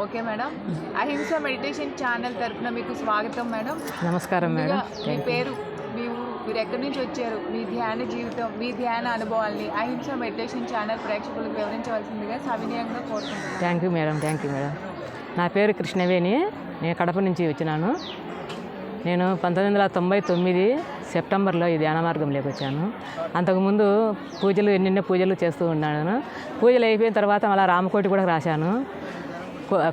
Okay madam. అహింస meditation channel తరఫున మీకు స్వాగతం మేడం. నమస్కారం మేడం. మీ పేరు, మీ ఊరు, మీరు ఎక్కడి నుంచి వచ్చారు, మీ ధ్యాన జీవితం, మీ ధ్యాన అనుభవాల్ని అహింస మెడిటేషన్ ఛానల్ ప్రేక్షకులకు వివరించవలసిందిగా సవినయంగా కోరుకుంటున్నాను. Thank you madam. నా పేరు కృష్ణవేణి. నేను కడప నుంచి వచ్చినాను. నేను 1999 సెప్టెంబర్లో ఈ ధ్యాన మార్గంలోకి వచ్చాను. అంతకుముందు ఎన్నెన్నో పూజలు చేస్తూ ఉన్నాను. పూజలు అయిపోయిన తర్వాత మళ్ళీ రామకోటి కూడా రాశాను.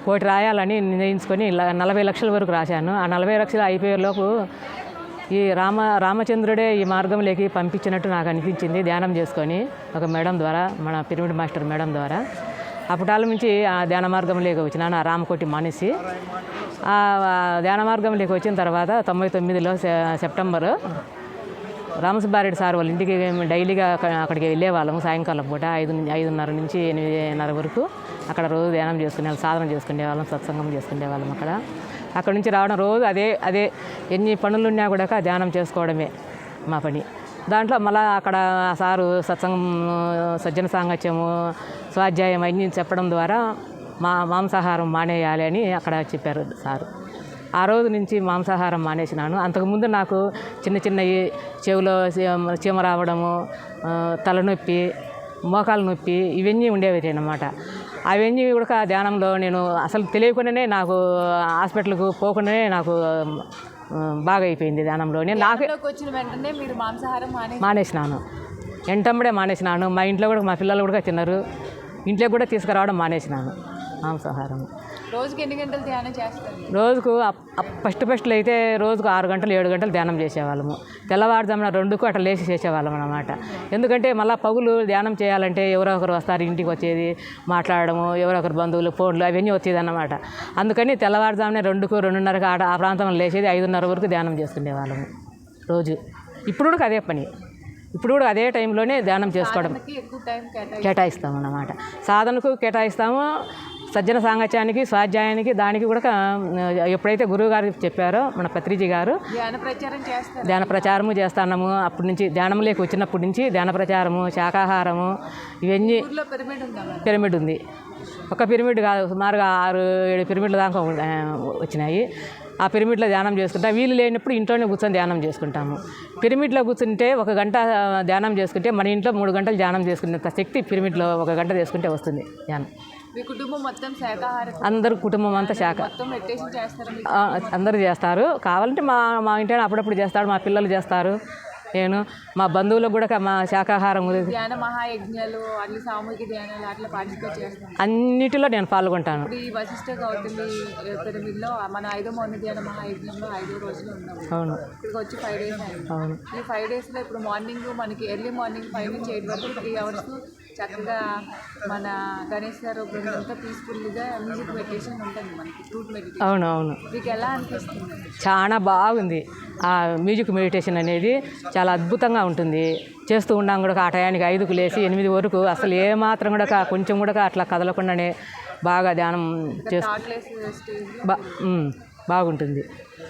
కోటి రాయాలని నిర్ణయించుకొని 40 లక్షల వరకు రాశాను. ఆ 40 లక్షలు అయిపోయేలోపు ఈ రామచంద్రుడే ఈ మార్గంలోకి పంపించినట్టు నాకు అనిపించింది ధ్యానం చేసుకొని ఒక మేడం ద్వారా, మన పిరమిడ్ మాస్టర్ మేడం ద్వారా. అప్పటాల నుంచి ఆ ధ్యాన మార్గంలోకి వచ్చినాను. ఆ రామకోటి మానేసి ఆ ధ్యాన మార్గంలోకి వచ్చిన తర్వాత 99లో సెప్టెంబర్ రామసుబ్బారెడ్డి సార్ వాళ్ళ ఇంటికి డైలీగా అక్కడికి వెళ్ళేవాళ్ళము. సాయంకాలం పూట 5:30 నుంచి 8:30 వరకు అక్కడ రోజు ధ్యానం చేసుకునే సాధన చేసుకునేవాళ్ళం, సత్సంగం చేసుకునేవాళ్ళం. అక్కడ నుంచి రావడం రోజు అదే ఎన్ని పనులున్నా కూడా ధ్యానం చేసుకోవడమే మా పని. దాంట్లో మళ్ళీ అక్కడ సారు సత్సంగం, సజ్జన సాంగత్యము, స్వాధ్యాయం అన్నీ చెప్పడం ద్వారా మాంసాహారం మానేయాలి అని అక్కడ చెప్పారు సారు. ఆ రోజు నుంచి మాంసాహారం మానేసినాను. అంతకుముందు నాకు చిన్న చెవిలో చీమ రావడము, తలనొప్పి, మోకాలు నొప్పి ఇవన్నీ ఉండేవి అన్నమాట. అవన్నీ కూడా ధ్యానంలో నేను అసలు తెలియకుండానే నాకు హాస్పిటల్కు పోకుండానే నాకు బాగా అయిపోయింది ధ్యానంలోనే. నాకు వచ్చిన వెంటనే మీరు మాంసాహారం మానేసినాను. ఎంటమ్మడే మానేసినాను. మా ఇంట్లో కూడా మా పిల్లలు కూడా తిన్నారు. ఇంట్లో కూడా తీసుకురావడం మానేసినాను మాంసాహారం. రోజుకి ఎన్ని గంటలు ధ్యానం చేస్తారు? రోజుకు ఫస్ట్లో అయితే రోజుకు 6 గంటలు 7 గంటలు ధ్యానం చేసేవాళ్ళము. తెల్లవారుజామున 2కు అట్లా లేచి చేసేవాళ్ళం అన్నమాట. ఎందుకంటే మళ్ళీ పగులు ధ్యానం చేయాలంటే ఎవరో ఒకరు వస్తారు, ఇంటికి వచ్చేది, మాట్లాడడము, ఎవరో ఒకరు బంధువులు, ఫోన్లు అవన్నీ వచ్చేది అన్నమాట. అందుకని తెల్లవారుజామున 2కు 2:30కు ఆ ప్రాంతంలో లేచేది 5:30 వరకు ధ్యానం చేసుకునేవాళ్ళము రోజు. ఇప్పుడు కూడా అదే పని. ఇప్పుడు కూడా అదే టైంలోనే ధ్యానం చేసుకోవడం కేటాయిస్తాము అన్నమాట. సాధనకు కేటాయిస్తాము, సజ్జన సాంగత్యానికి, స్వాధ్యాయానికి, దానికి కూడా ఎప్పుడైతే గురువు గారు చెప్పారో మన పత్రిజీ గారు ధ్యాన ప్రచారము చేస్తున్నాము. అప్పటి నుంచి ధ్యానంలోకి వచ్చినప్పటి నుంచి ధ్యాన ప్రచారము, శాకాహారము ఇవన్నీ. పిరమిడ్ ఉంది. ఒక పిరమిడ్ కాదు, సుమారుగా 6-7 పిరమిడ్ల దాకా వచ్చినాయి. ఆ పిరమిడ్లో ధ్యానం చేసుకుంటాం. వీలు లేనప్పుడు ఇంట్లోనే కూర్చొని ధ్యానం చేసుకుంటాము. పిరమిడ్లో కూర్చుంటే 1 గంట ధ్యానం చేసుకుంటే మన ఇంట్లో 3 గంటలు ధ్యానం చేసుకునేంత శక్తి పిరమిడ్లో 1 గంట చేసుకుంటే వస్తుంది ధ్యానం. మీ కుటుంబం మొత్తం శాకాహారం? అందరు కుటుంబం అంతా అందరూ చేస్తారు. కావాలంటే మా ఇంట్లో అప్పుడప్పుడు చేస్తాడు, మా పిల్లలు చేస్తారు, నేను, మా బంధువులకు కూడా మా శాకాహారం ధ్యాన మహాయజ్ఞాలు, అట్లా సామూహిక ధ్యానాలు అట్లా పార్టిసిపేట్ చేస్తాను. అన్నిటిలో నేను పాల్గొంటాను. ఈ వశిష్ఠ గౌతమి పిరమిడ్లో మన 5వ మౌన ధ్యాన మహాయజ్ఞంలో 5 రోజులు ఉన్నాము. అవును. ఇక్కడికి వచ్చి 5 డేస్ అయింది. అవును. ఈ 5 డేస్లో ఇప్పుడు మార్నింగ్ మనకి ఎర్లీ మార్నింగ్ 5 నుంచి 8 వరకు 3 అవర్స్ చక్కగా మన గణేష్ గారు అంతా పీస్ఫుల్గా మ్యూజిక్ మెడిటేషన్ ఉంటుంది మనకి, ఫ్రూట్ మెడిటేషన్. అవును. మీకు ఎలా అనిపిస్తుంది? చాలా బాగుంది. ఆ మ్యూజిక్ మెడిటేషన్ అనేది చాలా అద్భుతంగా ఉంటుంది. చేస్తూ ఉన్నాం కూడా ఆ టయానికి 5కు లేచి 8 వరకు అసలు ఏమాత్రం కూడా కొంచెం కూడా అట్లా కదలకుండానే బాగా ధ్యానం బాగుంటుంది.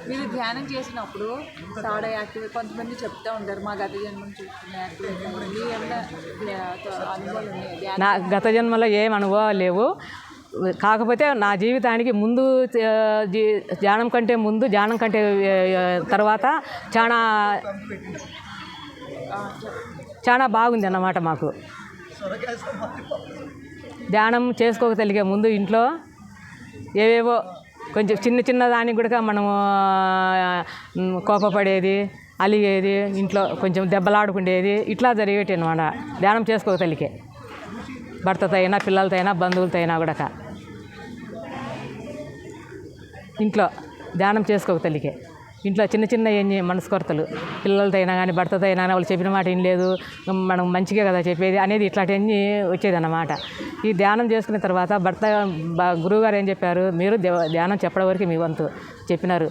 మీరు ధ్యానం చేసినప్పుడు థర్డ్ ఐ యాక్టివేట్, కొంతమంది చెప్తూ ఉంటారు మా గత జన్మను చూసుకునే యాక్టివేట్. అనుభవాలు ఉన్నాయి? నా గత జన్మలో ఏం అనుభవాలు లేవు. కాకపోతే నా జీవితానికి ముందు ధ్యానం కంటే ముందు, ధ్యానం కంటే తర్వాత చాలా బాగుంది అన్నమాట. మాకు ధ్యానం చేసుకోగలిగే ముందు ఇంట్లో ఏవేవో కొంచెం చిన్న దానికి కూడా మనము కోపపడేది, అలిగేది, ఇంట్లో కొంచెం దెబ్బలాడుకునేది, ఇట్లా జరిగేటి అనమాట. ధ్యానం చేసుకోగలిగే భర్తతో అయినా, పిల్లలతో అయినా, బంధువులతో అయినా కూడా ఇంట్లో ధ్యానం చేసుకోగలిగే. ఇంట్లో చిన్న ఎన్ని మనస్కొరతలు, పిల్లలతో అయినా కానీ, భర్తతో అయినా వాళ్ళు చెప్పిన మాట ఏం లేదు, మనం మంచిగా కదా చెప్పేది అనేది, ఇట్లాంటివన్నీ వచ్చేదన్నమాట. ఈ ధ్యానం చేసుకున్న తర్వాత గురువుగారు ఏం చెప్పారు, మీరు ధ్యానం చెప్పడం వరకు మీ వంతు చెప్పినారు.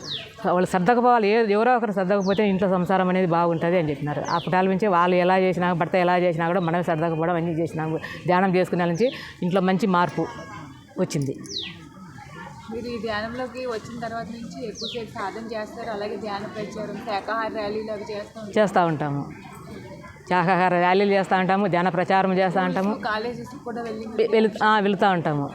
వాళ్ళు సర్దకపోవాలి, ఎవరో ఒకరు సర్దకపోతే ఇంట్లో సంసారం అనేది బాగుంటుంది అని చెప్పినారు. ఆ పుటాల నుంచి వాళ్ళు ఎలా చేసినా, భర్త ఎలా చేసినా కూడా మనమే సర్దకపోవడం అన్నీ చేసినాము. ధ్యానం చేసుకునే నుంచి ఇంట్లో మంచి మార్పు వచ్చింది. మీరు ఈ ధ్యానంలోకి వచ్చిన తర్వాత నుంచి ఎక్కువసేపు సాధన చేస్తారు, అలాగే ధ్యాన ప్రచారం, శాకాహార ర్యాలీలు అవి చేస్తూ ఉంటాము. శాకాహార ర్యాలీలు చేస్తూ ఉంటాము, ధ్యాన ప్రచారం చేస్తూ ఉంటాము. కాలేజెస్ కూడా వెళుతూ ఉంటాము.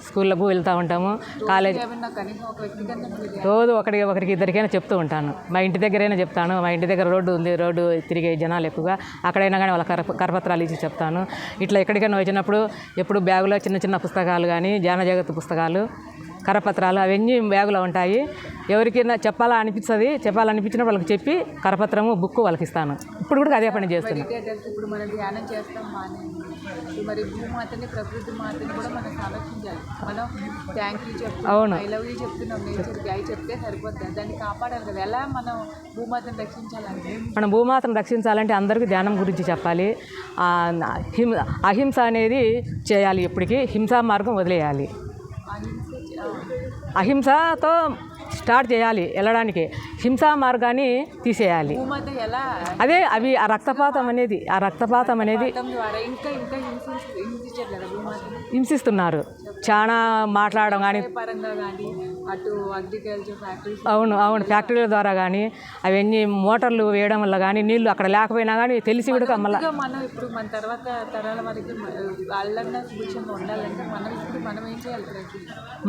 స్కూళ్ళకు వెళ్తూ ఉంటాము. కాలేజ్ ఏమన్నా కనీసం ఒక వ్యక్తి కన్నా మీరు రోజు ఒకరికి ఇద్దరికైనా చెప్తూ ఉంటాను. మా ఇంటి దగ్గరైనా చెప్తాను. మా ఇంటి దగ్గర రోడ్డు ఉంది, రోడ్డు తిరిగే జనాలు ఎక్కువగా, అక్కడైనా కానీ వాళ్ళ కరపత్రాలు ఇచ్చి చెప్తాను. ఇట్లా ఎక్కడికైనా వచ్చినప్పుడు ఎప్పుడు బ్యాగులో చిన్న చిన్న పుస్తకాలు కానీ, జ్ఞాన జగత్తు పుస్తకాలు, కరపత్రాలు అవన్నీ బ్యాగులో ఉంటాయి. ఎవరికైనా చెప్పాలనిపించినప్పుడు వాళ్ళకి చెప్పి కరపత్రము, బుక్ వాళ్ళకి ఇస్తాను. ఇప్పుడు కూడా అదే పని చేస్తున్నాను. మెడిటేటర్స్ ఇప్పుడు మనం ధ్యానం చేస్తాం మరి భూమాతని, ప్రకృతి మాతని కూడా మనం సంరక్షించాలి. మనం థ్యాంక్ యూ చెప్తున్నాం, అవును. ఐ లవ్ యూ చెప్తున్నాం, నేచర్కి అవి చెప్తే సరిపోతుంది. దాన్ని కాపాడాలి కదా. ఎలా మనం భూమాతని రక్షించాలంటే మనం భూమాతను రక్షించాలంటే అందరికీ ధ్యానం గురించి చెప్పాలి. అహింస అనేది చేయాలి. ఎప్పటికీ హింసా మార్గం వదిలేయాలి. అహింసతో స్టార్ట్ చేయాలి వెళ్ళడానికి, హింసా మార్గాన్ని తీసేయాలి. భూమాత ఎలా అదే ఆ రక్తపాతం అనేది ద్వారా ఇంకా హింసించారు కదా భూమాతని. హింసిస్తున్నారు. చాలా మాట్లాడడం కానీ, పరంగా కానీ, అటు అగ్రికల్చర్ ఫ్యాక్టరీస్, అవును ఫ్యాక్టరీల ద్వారా కానీ, అవన్నీ మోటార్లు వేయడం వల్ల కానీ, నీళ్లు అక్కడ లేకపోయినా కానీ తెలిసి కూడా మళ్ళీ మనం ఇప్పుడు మన తర్వాత తరాల వరకు వాళ్ళన్నా సుభిక్షంగా ఉండాలంటే మనం ఏం చేయాలి?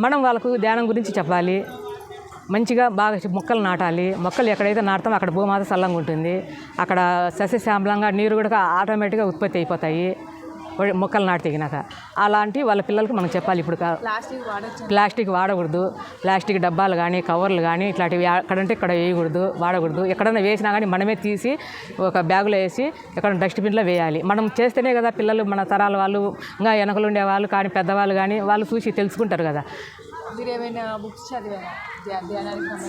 మనం వాళ్ళకు ధ్యానం గురించి చెప్పాలి. మంచిగా బాగా మొక్కలు నాటాలి. మొక్కలు ఎక్కడైతే నాటుతామో అక్కడ భూమాత చల్లంగా ఉంటుంది. అక్కడ సస్యశ్యామలంగా నీరు కూడా ఆటోమేటిక్గా ఉత్పత్తి అయిపోతాయి మొక్కలు నాటి తెగినాక. అలాంటి వాళ్ళ పిల్లలకు మనం చెప్పాలి. ఇప్పుడు ప్లాస్టిక్ వాడకూడదు. ప్లాస్టిక్ డబ్బాలు కానీ, కవర్లు కానీ ఇట్లాంటివి ఎక్కడంటే ఇక్కడ వేయకూడదు, వాడకూడదు. ఎక్కడైనా వేసినా కానీ మనమే తీసి ఒక బ్యాగులో వేసి ఎక్కడ డస్ట్బిన్లో వేయాలి. మనం చేస్తేనే కదా పిల్లలు, మన తరాల వాళ్ళు, ఇంకా వెనకలు ఉండేవాళ్ళు కానీ, పెద్దవాళ్ళు కానీ వాళ్ళు చూసి తెలుసుకుంటారు కదా. మీరు ఏమైనా బుక్స్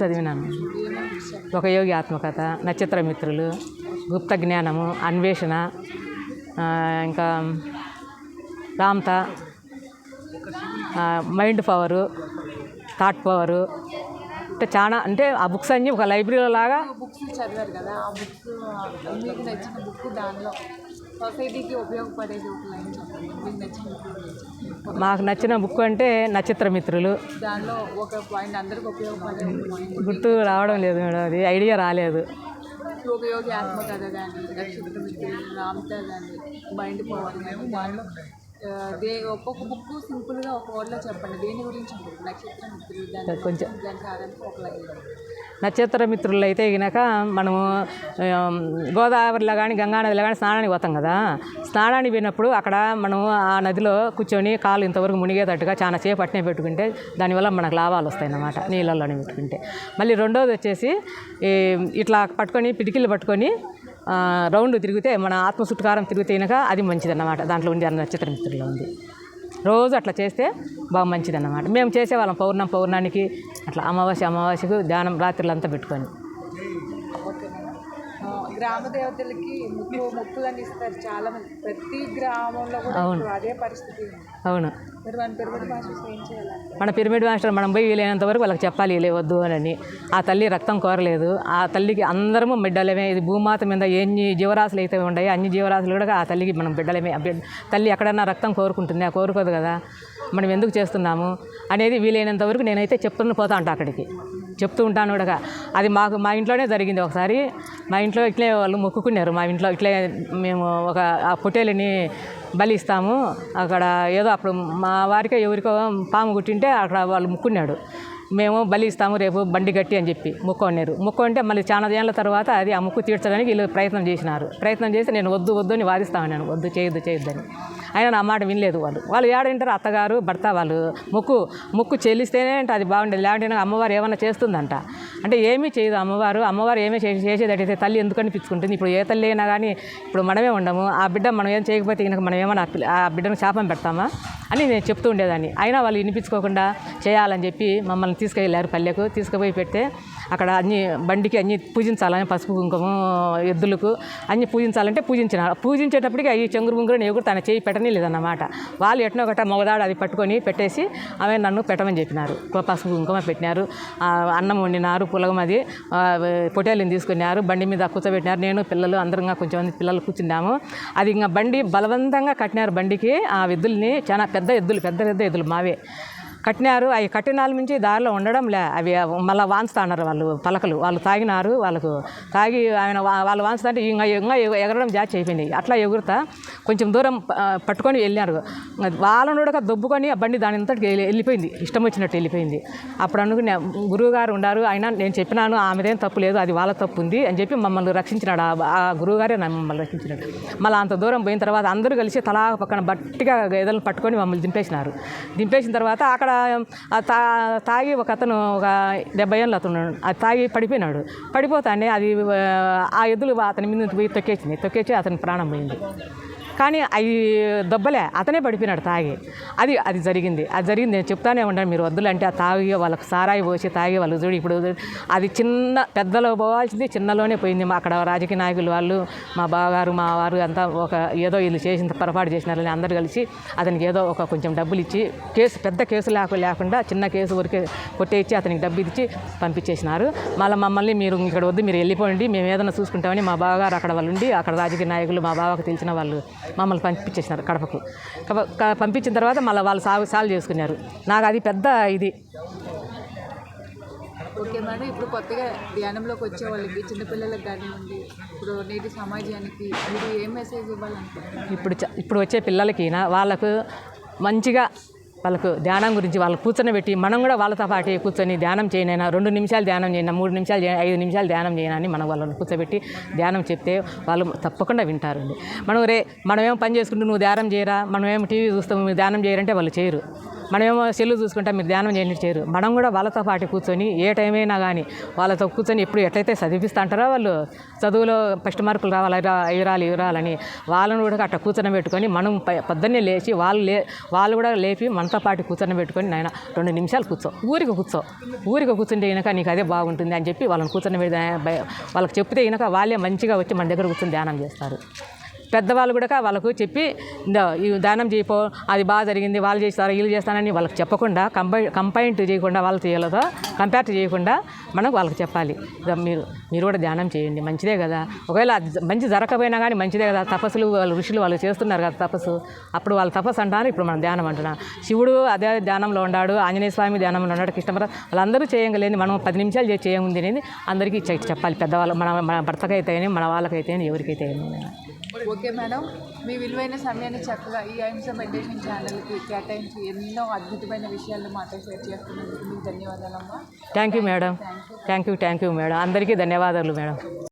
చదివినాను. ఒక యోగి ఆత్మకథ, నక్షత్ర మిత్రులు, గుప్త జ్ఞానము, అన్వేషణ, ఇంకా రామ్త, మైండ్ పవరు, థాట్ పవరు, అంటే చాలా, అంటే ఆ బుక్స్ అన్నీ ఒక లైబ్రరీలో లాగా. బుక్స్ చదివారు కదా, ఆ బుక్స్ మీకు నచ్చిన బుక్, దానిలో సొసైటీకి ఉపయోగపడేది ఒక లైన్ చెప్పండి. మీకు నచ్చిన బుక్. మాకు నచ్చిన బుక్ అంటే నక్షత్ర మిత్రులు. దానిలో ఒక పాయింట్ అందరికి ఉపయోగపడే పాయింట్ గుర్తు రావడం లేదు మేడం, అది ఐడియా రాలేదు. యోగి ఆత్మకథ కానీ, నక్షత్ర మిత్రులు, రామ్త కానీ, మైండ్ పవర్ కానీ, దానిలో ఒక్కొక్క బుక్ సింపుల్గా ఒక వర్డ్లో చెప్పండి. దేని గురించి ఉంటుంది? నక్షత్ర మిత్రులు దాని కొంచెం దానికి ఆధారంగా ఒక లైన్. నక్షత్ర మిత్రులు అయితే గినక మనము గోదావరిలో కానీ, గంగా నదిలో కానీ స్నానానికి పోతాం కదా. స్నానానికి పోయినప్పుడు అక్కడ మనం ఆ నదిలో కూర్చొని కాలు ఇంతవరకు మునిగేటట్టుగా చాలా సేపు అట్నే పెట్టుకుంటే దానివల్ల మనకు లాభాలు వస్తాయి అన్నమాట, నీళ్ళల్లోనే పెట్టుకుంటే. మళ్ళీ రెండోది వచ్చేసి ఇట్లా పట్టుకొని, పిడికిళ్ళు పట్టుకొని రౌండ్ తిరిగితే, మన ఆత్మ చుట్టుకారం తిరిగితేనక అది మంచిదన్నమాట. దాంట్లో ఉండే నక్షత్ర మిత్రుల్లో ఉంది. రోజు అట్లా చేస్తే బాగా మంచిదన్నమాట. మేము చేసేవాళ్ళం పౌర్ణానికి అట్లా, అమావాస్యకు ధ్యానం రాత్రులంతా పెట్టుకొని. గ్రామ దేవతలకి మొక్కులని ఇస్తారు చాలా మంది, ప్రతి గ్రామంలో కూడా అదే పరిస్థితి ఉంది. అవును. మరి మన పిరమిడ్ మాస్టర్స్ ఏం చేయాలంటే, మన పిరమిడ్ మాస్టర్ మనం పోయి వీలైనంత వరకు వాళ్ళకి చెప్పాలి, లేవద్దు అని. ఆ తల్లి రక్తం కోరలేదు. ఆ తల్లికి అందరము బిడ్డలమే. ఇది భూమాత మీద ఎన్ని జీవరాశులు అయితే ఉన్నాయో అన్ని జీవరాశులు కూడా ఆ తల్లికి మనం బిడ్డలమే. తల్లి ఎక్కడన్నా రక్తం కోరుకుంటుంది, కోరుకోదు కదా. మనం ఎందుకు చేస్తున్నాము అనేది వీలైనంత వరకు నేనైతే చెప్తూ పోతా ఉంటాను, అక్కడికి చెప్తూ ఉంటాను కూడా. అది మా ఇంట్లోనే జరిగింది ఒకసారి. మా ఇంట్లో ఇట్లే వాళ్ళు మొక్కుకున్నారు. మా ఇంట్లో ఇట్లే మేము ఒక ఆ పొట్టేలుని బలి ఇస్తాము అక్కడ, ఏదో అప్పుడు మా వారికో ఎవరికో పాము కుట్టింటే అక్కడ వాళ్ళు మొక్కున్నాడు. మేము బలి ఇస్తాము రేపు బండి గట్టి అని చెప్పి మొక్కు అంటే మళ్ళీ చాలా ఏళ్ళ తర్వాత అది ఆ ముక్కు తీర్చడానికి వీళ్ళు ప్రయత్నం చేసి నేను వద్దు అని వాదిస్తా ఉన్నాను, వద్దు చేయొద్దని. అయినా నా మాట వినలేదు. వాళ్ళు ఏడంటారు, అత్తగారు భర్త వాళ్ళు మొక్కు చెల్లిస్తేనే అంటే అది బాగుండేది. లేదంటే అమ్మవారు ఏమైనా చేస్తుందంట. అంటే ఏమీ చేయదు అమ్మవారు ఏమీ చేసేదైతే తల్లి ఎందుకు అనిపించుకుంటుంది. ఇప్పుడు ఏ తల్లి అయినా కానీ ఇప్పుడు మనమే ఉండము, ఆ బిడ్డ మనం ఏం చేయకపోతే కనుక మనం ఏమైనా ఆ బిడ్డను శాపం పెడతామా అని నేను చెప్తూ ఉండేదాన్ని. అయినా వాళ్ళు వినిపించుకోకుండా చేయాలని చెప్పి మమ్మల్ని తీసుకెళ్ళారు పల్లెకు. తీసుకుపోయి పెడితే అక్కడ బండికి అన్నీ పూజించాలని, పసుపు కుంకుమ ఎద్దులకు అన్నీ పూజించాలంటే పూజించేటప్పటికి అవి చెంగురు బుంగురు ఎగురు తన చేయి పెట్టని లేదన్నమాట. వాళ్ళు ఎట్నో ఒకట మొగదాడు అది పట్టుకొని పెట్టేసి ఆమె నన్ను పెట్టమని చెప్పినారు. పసుపు కుంకుమ పెట్టినారు, అన్నం వండినారు, పులగం అది పొట్టేళ్ళని తీసుకున్నారు, బండి మీద కూర్చోబెట్టినారు. నేను పిల్లలు అందరం కొంచెం మంది పిల్లలు కూర్చున్నాము. అది ఇంకా బండి బలవంతంగా కట్టినారు బండికి. ఆ ఎద్దుల్ని చాలా పెద్ద ఎద్దులు మావే. కట్టినారు. అవి కట్టినాల నుంచి దారిలో ఉండడం లే, అవి మళ్ళీ వాంచుతున్నారు వాళ్ళు పలకలు. వాళ్ళు తాగినారు, వాళ్ళకు తాగి ఆయన వాళ్ళు వాంచుతుంటే ఇంకా ఇంకా ఎగరడం జాచి అయిపోయింది. అట్లా ఎగురుతా కొంచెం దూరం పట్టుకొని వెళ్ళారు. వాళ్ళను కూడా దొబ్బుకొని ఆ బండి దాని అంతటికి వెళ్ళిపోయింది, ఇష్టం వచ్చినట్టు వెళ్ళిపోయింది. అప్పుడు అనుకునే గురువుగారు ఉన్నారు, అయినా నేను చెప్పినాను ఆమెదేం తప్పు లేదు, అది వాళ్ళ తప్పు ఉంది అని చెప్పి మమ్మల్ని రక్షించినాడు. ఆ గురువుగారే మమ్మల్ని రక్షించినాడు. మళ్ళీ అంత దూరం పోయిన తర్వాత అందరూ కలిసి తలా పక్కన గట్టిగా గేదెలను పట్టుకొని మమ్మల్ని దింపేసినారు. దింపేసిన తర్వాత అక్కడ తాగి ఒక అతను, ఒక 70 ఏళ్ళు అతను, అది తాగి పడిపోయినాడు. పడిపోతానే అది ఆ ఎద్దులు అతని మీద పోయి తొక్కేసి అతని ప్రాణం పోయింది. కానీ అవి దెబ్బలే, అతనే పడిపోయినాడు తాగి. అది జరిగింది. నేను చెప్తానే ఉంటాను, మీరు వద్దులంటే ఆ తాగి వాళ్ళకి సారాయి పోసి తాగి వాళ్ళు చూడు. ఇప్పుడు అది చిన్న పెద్దలో పోవాల్సింది చిన్నలోనే పోయింది. అక్కడ రాజకీయ నాయకులు వాళ్ళు, మా బావగారు, మా వారు అంతా ఏదో వీళ్ళు చేసిన పొరపాటు చేసినారని అందరు కలిసి అతనికి ఏదో కొంచెం డబ్బులు ఇచ్చి పెద్ద కేసు లేకుండా చిన్న కేసు ఊరికే కొట్టేసి అతనికి డబ్బు ఇచ్చి పంపించేసినారు. మళ్ళీ మమ్మల్ని మీరు ఇక్కడ వద్దు, మీరు వెళ్ళిపోండి, మేము ఏదైనా చూసుకుంటామని మా బావగారు అక్కడ వాళ్ళు ఉండి, అక్కడ రాజకీయ నాయకులు మా బావకు తెలిసిన వాళ్ళు మమ్మల్ని పంపించేసినారు కడపకు. పంపించిన తర్వాత మళ్ళీ వాళ్ళు సాల్వ్ చేసుకున్నారు. నాకు అది పెద్ద ఇది. ఓకే మేడం, ఇప్పుడు కొత్తగా ధ్యానంలోకి వచ్చే వాళ్ళకి, చిన్నపిల్లలకు కానివ్వండి, ఇప్పుడు నేటి సమాజానికి మీరు ఏం మెసేజ్ ఇవ్వాలనుకుంటున్నారు? ఇప్పుడు వచ్చే పిల్లలకి వాళ్ళకు మంచిగా వాళ్ళకు ధ్యానం గురించి వాళ్ళు కూర్చొని మనం కూడా వాళ్ళతో పాటు కూర్చొని ధ్యానం చేయనైనా 2 నిమిషాలు ధ్యానం చేయనా, 3 నిమిషాలు 5 నిమిషాలు ధ్యానం చేయనా అని మనం వాళ్ళని కూర్చోబెట్టి ధ్యానం చెప్తే వాళ్ళు తప్పకుండా వింటారండి. మనమేమో పని చేసుకుంటూ నువ్వు ధ్యానం చేయరా, మనమేమో టీవీ చూస్తాము మీరు ధ్యానం చేయరంటే వాళ్ళు చేయరు. మనమేమో సెల్లు చూసుకుంటా మీరు ధ్యానం చేయని చేయరు. మనం కూడా వాళ్ళతో పాటు కూర్చొని ఏ టైం అయినా కానీ వాళ్ళతో కూర్చొని ఎప్పుడు ఎట్లయితే చదివిస్తూ అంటారో వాళ్ళు చదువులో ఫస్ట్ మార్కులు రావాలి, ఇవి రాలని వాళ్ళని కూడా అట్లా కూర్చొని పెట్టుకొని మనం పొద్దున్నే లేచి వాళ్ళు కూడా లేపి మనతో పాటు కూర్చొని పెట్టుకొని నాయన 2 నిమిషాలు ఊరికి కూర్చుంటే కనుక నీకు అదే బాగుంటుంది అని చెప్పి వాళ్ళని కూర్చొని వాళ్ళకి చెప్తే కనుక వాళ్ళే మంచిగా వచ్చి మన దగ్గర కూర్చొని ధ్యానం చేస్తారు. పెద్దవాళ్ళు కూడా వాళ్ళకు చెప్పి ఈ ధ్యానం చేయపో, అది బాగా జరిగింది, వాళ్ళు చేస్తారు వీళ్ళు చేస్తానని వాళ్ళకి చెప్పకుండా కంపైంట్ చేయకుండా వాళ్ళతో కంపేర్ చేయకుండా మనం వాళ్ళకి చెప్పాలి. మీరు కూడా ధ్యానం చేయండి, మంచిదే కదా. ఒకవేళ మంచి జరగకపోయినా కానీ మంచిదే కదా. తపస్సులు వాళ్ళు ఋషులు వాళ్ళు చేస్తున్నారు కదా తపస్సు, అప్పుడు వాళ్ళు తపస్సు అంటారు, ఇప్పుడు మనం ధ్యానం అంటున్నాం. శివుడు అదే ధ్యానంలో ఉన్నాడు, ఆంజనేయ స్వామి ధ్యానంలో ఉన్నాడు, కృష్ణపర వాళ్ళందరూ చేయగలేదు. మనం 10 నిమిషాలు చేయముంది అనేది అందరికీ చెప్పాలి. పెద్దవాళ్ళు మన భర్తకైతే మన వాళ్ళకైతే ఎవరికైతే. ఓకే మేడం, మీ విలువైన సమయాన్ని చక్కగా ఈ అహింస మెడిటేషన్ ఛానల్కి కేటాయించి ఎన్నో అద్భుతమైన విషయాలు మాతో షేర్ చేస్తున్నందుకు మీకు ధన్యవాదాలమ్మా. Thank you madam. అందరికీ ధన్యవాదాలు మేడం.